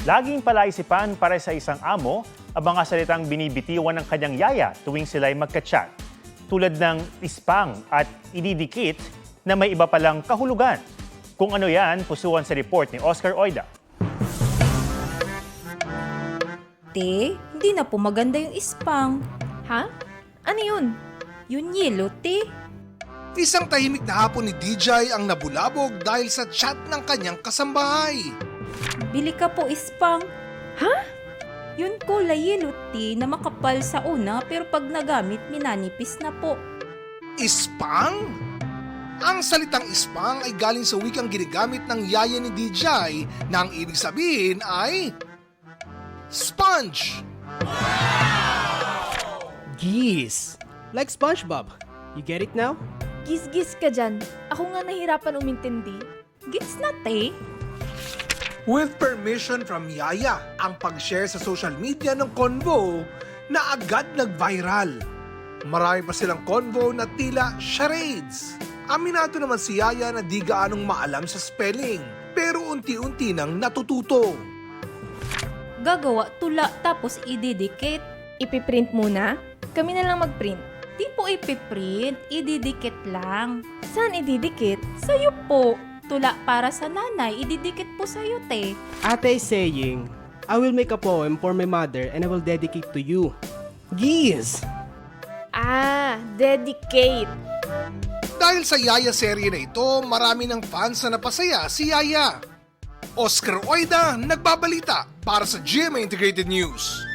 Laging palaisipan para sa isang amo ang mga salitang binibitiwan ng kanyang yaya tuwing sila'y magka-chat. Tulad ng ispang at ididikit na may iba palang kahulugan. Kung ano yan, pusuan sa report ni Oscar Oida. Te, hindi na po maganda yung ispang. Ha? Ano yun? Yung yelo, te. Isang tahimik na hapon ni DJ ang nabulabog dahil sa chat ng kanyang kasambahay. Bili ka po ispang. Ha? Yun kulay yelo, te, na makapal sa una pero pag nagamit, minanipis na po. Ispang? Ang salitang ispang ay galing sa wikang ginagamit ng yaya ni DJ na ang ibig sabihin ay sponge. Geese. Like SpongeBob. You get it now? Gis-gis ka dyan. Ako nga nahirapan umintindi. Gets na, te. With permission from Yaya, ang pag-share sa social media ng convo na agad nag-viral. Marami pa silang convo na tila charades. Aminado naman si Yaya na di gaanong maalam sa spelling, pero unti-unti nang natututo. Gagawa tula tapos ididikit. Ipiprint muna? Kami na lang magprint. Di po ipiprint, ididikit lang. Saan ididikit? Sa'yo po. Tula para sa nanay, ididikit po sa'yo, te. Ate is saying, I will make a poem for my mother and I will dedicate to you. Geese. Ah, dedicate. Dahil sa Yaya serye na ito, marami ng fans na napasaya si Yaya. Oscar Oida, nagbabalita para sa GMA Integrated News.